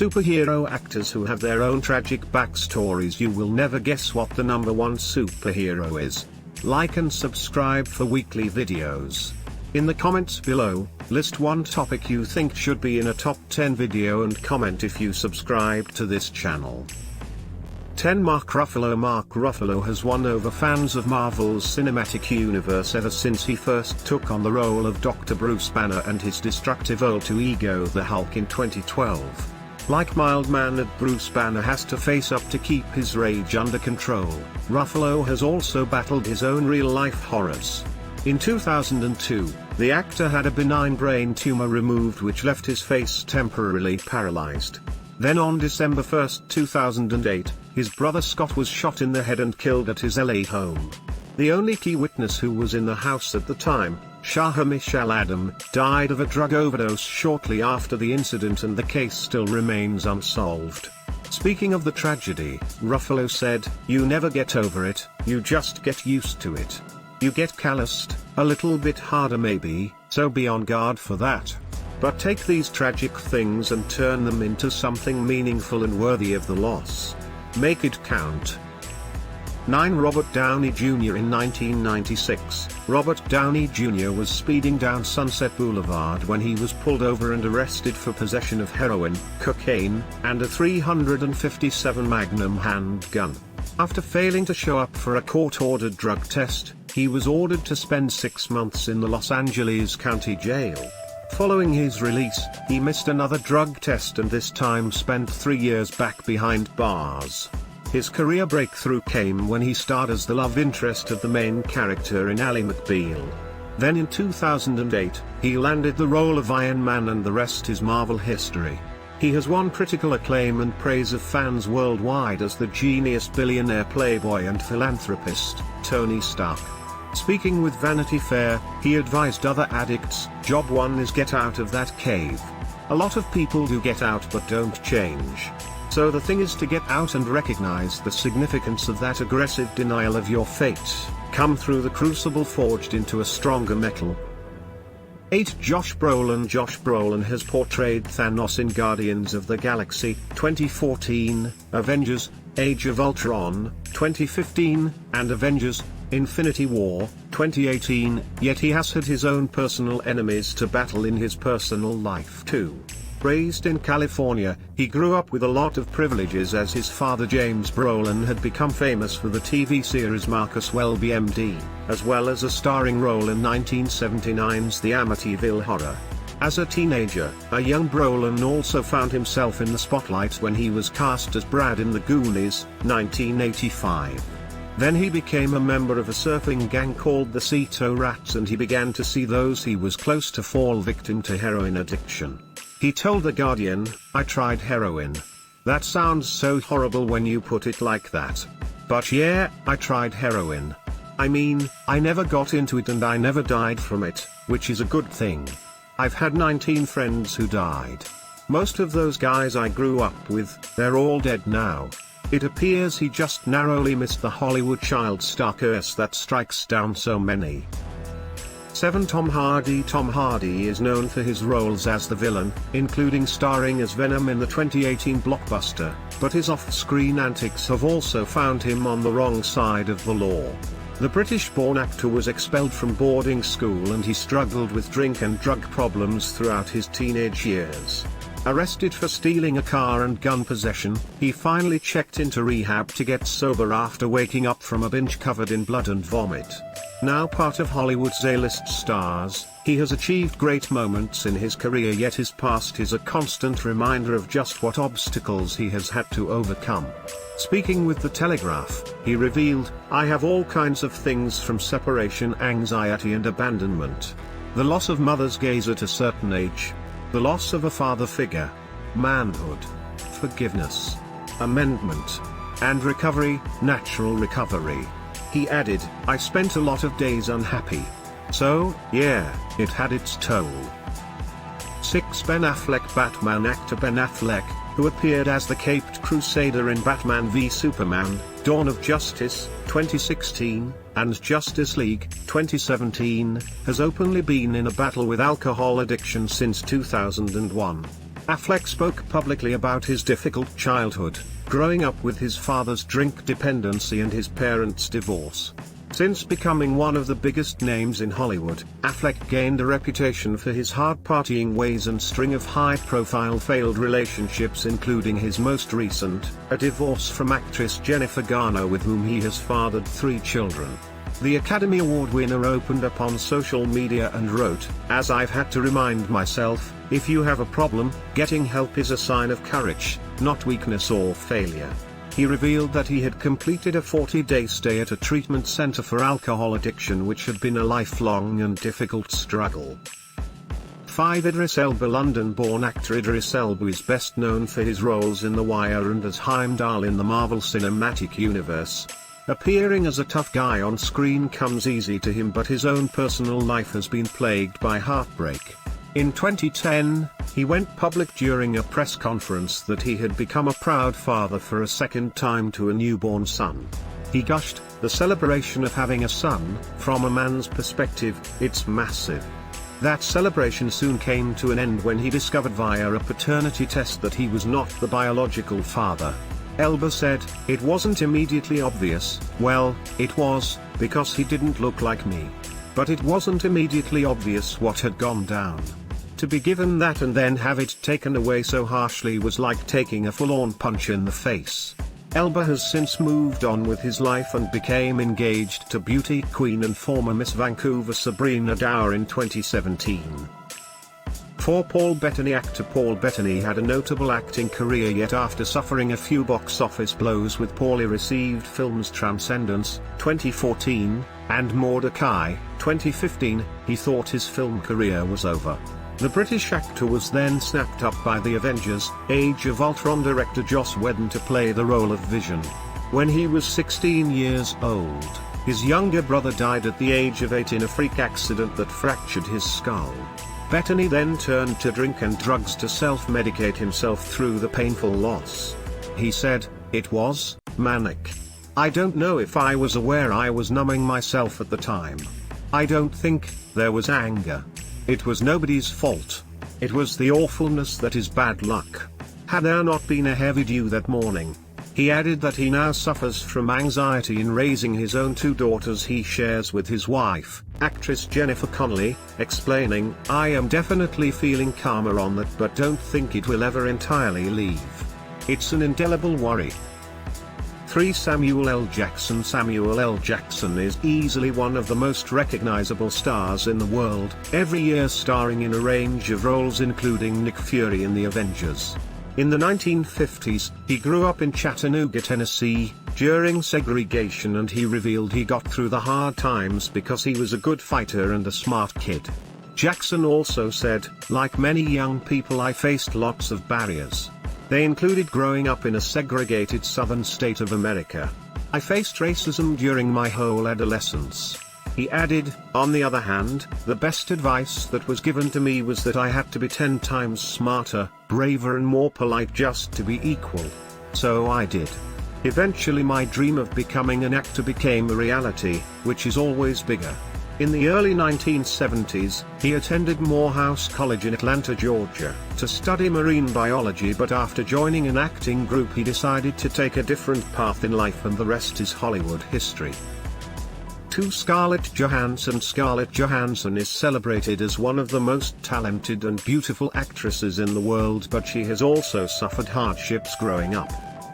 Superhero actors who have their own tragic backstories. You will never guess what the number one superhero is. Like and subscribe for weekly videos. In the comments below, list one topic you think should be in a top 10 video and comment if you subscribe to this channel. 10. Mark Ruffalo. Mark Ruffalo has won over fans of Marvel's cinematic universe ever since he first took on the role of Dr. Bruce Banner and his destructive alter ego the Hulk in 2012. Like mild-mannered Bruce Banner has to face up to keep his rage under control, Ruffalo has also battled his own real-life horrors. In 2002, the actor had a benign brain tumor removed which left his face temporarily paralyzed. Then on December 1, 2008, his brother Scott was shot in the head and killed at his LA home. The only key witness who was in the house at the time, Shaha Michelle Adam, died of a drug overdose shortly after the incident, and the case still remains unsolved. Speaking of the tragedy, Ruffalo said, "You never get over it, you just get used to it. You get calloused, a little bit harder maybe, so be on guard for that. But take these tragic things and turn them into something meaningful and worthy of the loss. Make it count." 9. Robert Downey Jr. In 1996, Robert Downey Jr. was speeding down Sunset Boulevard when he was pulled over and arrested for possession of heroin, cocaine, and a .357 Magnum handgun. After failing to show up for a court-ordered drug test, he was ordered to spend 6 months in the Los Angeles County Jail. Following his release, he missed another drug test and this time spent 3 years back behind bars. His career breakthrough came when he starred as the love interest of the main character in Ally McBeal. Then in 2008, he landed the role of Iron Man and the rest is Marvel history. He has won critical acclaim and praise of fans worldwide as the genius billionaire playboy and philanthropist, Tony Stark. Speaking with Vanity Fair, he advised other addicts, "Job one is get out of that cave. A lot of people do get out but don't change. So the thing is to get out and recognize the significance of that aggressive denial of your fate, come through the crucible forged into a stronger metal." 8. Josh Brolin. Josh Brolin has portrayed Thanos in Guardians of the Galaxy 2014, Avengers, Age of Ultron 2015, and Avengers, Infinity War 2018, yet he has had his own personal enemies to battle in his personal life too. Raised in California, he grew up with a lot of privileges as his father James Brolin had become famous for the TV series Marcus Welby MD, as well as a starring role in 1979's The Amityville Horror. As a teenager, a young Brolin also found himself in the spotlight when he was cast as Brad in The Goonies, 1985. Then he became a member of a surfing gang called the Ceto Rats and he began to see those he was close to fall victim to heroin addiction. He told The Guardian, "I tried heroin. That sounds so horrible when you put it like that. But yeah, I tried heroin. I mean, I never got into it and I never died from it, which is a good thing. I've had 19 friends who died. Most of those guys I grew up with, they're all dead now. It appears he just narrowly missed the Hollywood child star curse that strikes down so many." 7. Tom Hardy. Tom Hardy is known for his roles as the villain, including starring as Venom in the 2018 blockbuster, but his off-screen antics have also found him on the wrong side of the law. The British-born actor was expelled from boarding school and he struggled with drink and drug problems throughout his teenage years. Arrested for stealing a car and gun possession, he finally checked into rehab to get sober after waking up from a binge covered in blood and vomit. Now part of Hollywood's A-list stars, he has achieved great moments in his career, yet his past is a constant reminder of just what obstacles he has had to overcome. Speaking with The Telegraph, he revealed, "I have all kinds of things from separation anxiety and abandonment. The loss of mother's gaze at a certain age. The loss of a father figure. Manhood. Forgiveness. Amendment. And recovery, natural recovery." He added, "I spent a lot of days unhappy. So, yeah, it had its toll." 6. Ben Affleck. Batman actor Ben Affleck, who appeared as the Caped Crusader in Batman v Superman, Dawn of Justice, 2016, and Justice League, 2017, has openly been in a battle with alcohol addiction since 2001. Affleck spoke publicly about his difficult childhood, growing up with his father's drink dependency and his parents' divorce. Since becoming one of the biggest names in Hollywood, Affleck gained a reputation for his hard-partying ways and string of high-profile failed relationships, including his most recent, a divorce from actress Jennifer Garner, with whom he has fathered 3 children. The Academy Award winner opened up on social media and wrote, "As I've had to remind myself, if you have a problem, getting help is a sign of courage, not weakness or failure." He revealed that he had completed a 40-day stay at a treatment center for alcohol addiction, which had been a lifelong and difficult struggle. 5. Idris Elba. London-born actor Idris Elba is best known for his roles in The Wire and as Heimdall in the Marvel Cinematic Universe. Appearing as a tough guy on screen comes easy to him, but his own personal life has been plagued by heartbreak. In 2010, he went public during a press conference that he had become a proud father for a second time to a newborn son. He gushed, "The celebration of having a son, from a man's perspective, it's massive." That celebration soon came to an end when he discovered via a paternity test that he was not the biological father. Elba said, "It wasn't immediately obvious. Well, it was, because he didn't look like me. But it wasn't immediately obvious what had gone down. To be given that and then have it taken away so harshly was like taking a full-on punch in the face." Elba has since moved on with his life and became engaged to beauty queen and former Miss Vancouver Sabrina Dower in 2017. 4. Paul Bettany. Actor Paul Bettany had a notable acting career, yet after suffering a few box office blows with poorly received films Transcendence, 2014, and Mordecai, 2015, he thought his film career was over. The British actor was then snapped up by the Avengers: Age of Ultron director Joss Whedon to play the role of Vision. When he was 16 years old, his younger brother died at the age of 8 in a freak accident that fractured his skull. Bettany then turned to drink and drugs to self-medicate himself through the painful loss. He said, "It was manic. I don't know if I was aware I was numbing myself at the time. I don't think there was anger. It was nobody's fault. It was the awfulness that is bad luck. Had there not been a heavy dew that morning." He added that he now suffers from anxiety in raising his own 2 daughters he shares with his wife, actress Jennifer Connelly, explaining, "I am definitely feeling calmer on that, but don't think it will ever entirely leave. It's an indelible worry." 3. Samuel L. Jackson. Samuel L. Jackson is easily one of the most recognizable stars in the world, every year starring in a range of roles including Nick Fury in The Avengers. In the 1950s, he grew up in Chattanooga, Tennessee, during segregation, and he revealed he got through the hard times because he was a good fighter and a smart kid. Jackson also said, "Like many young people, I faced lots of barriers. They included growing up in a segregated southern state of America. I faced racism during my whole adolescence." He added, "On the other hand, the best advice that was given to me was that I had to be 10 times smarter, braver and more polite just to be equal. So I did. Eventually my dream of becoming an actor became a reality, which is always bigger." In the early 1970s, he attended Morehouse College in Atlanta, Georgia, to study marine biology, but after joining an acting group he decided to take a different path in life, and the rest is Hollywood history. 2. Scarlett Johansson. Scarlett Johansson is celebrated as one of the most talented and beautiful actresses in the world, but she has also suffered hardships growing up.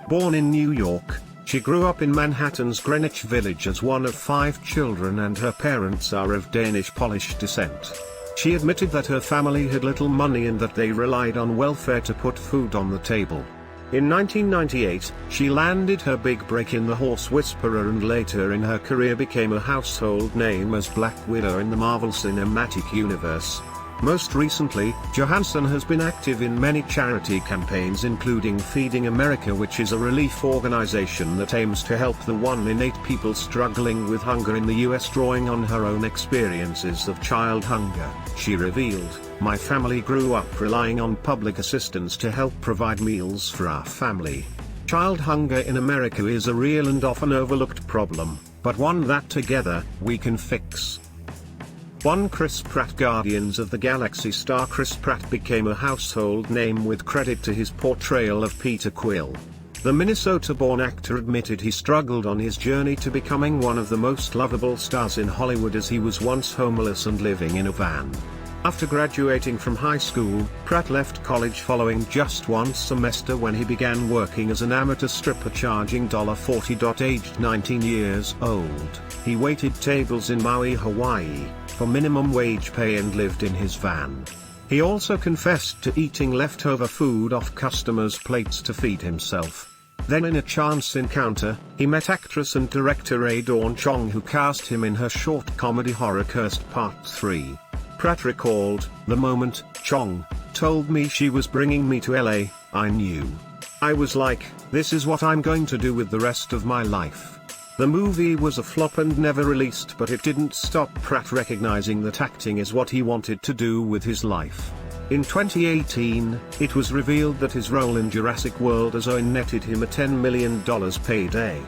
Born in New York, she grew up in Manhattan's Greenwich Village as one of 5 children, and her parents are of Danish Polish descent. She admitted that her family had little money and that they relied on welfare to put food on the table. In 1998, she landed her big break in The Horse Whisperer, and later in her career became a household name as Black Widow in the Marvel Cinematic Universe. Most recently, Johansson has been active in many charity campaigns, including Feeding America, which is a relief organization that aims to help the 1 in 8 people struggling with hunger in the US. Drawing on her own experiences of child hunger, she revealed, "My family grew up relying on public assistance to help provide meals for our family. Child hunger in America is a real and often overlooked problem, but one that together, we can fix." 1. Chris Pratt. Guardians of the Galaxy star Chris Pratt became a household name with credit to his portrayal of Peter Quill. The Minnesota-born actor admitted he struggled on his journey to becoming one of the most lovable stars in Hollywood, as he was once homeless and living in a van. After graduating from high school, Pratt left college following just one semester when he began working as an amateur stripper, charging $40. Aged 19 years old, he waited tables in Maui, Hawaii, for minimum wage pay and lived in his van. He also confessed to eating leftover food off customers' plates to feed himself. Then, in a chance encounter, he met actress and director Rae Dawn Chong, who cast him in her short comedy horror Cursed Part 3. Pratt recalled, "The moment Chong told me she was bringing me to LA, I knew. I was like, this is what I'm going to do with the rest of my life." The movie was a flop and never released, but it didn't stop Pratt recognizing that acting is what he wanted to do with his life. In 2018, it was revealed that his role in Jurassic World as Owen netted him a $10 million payday.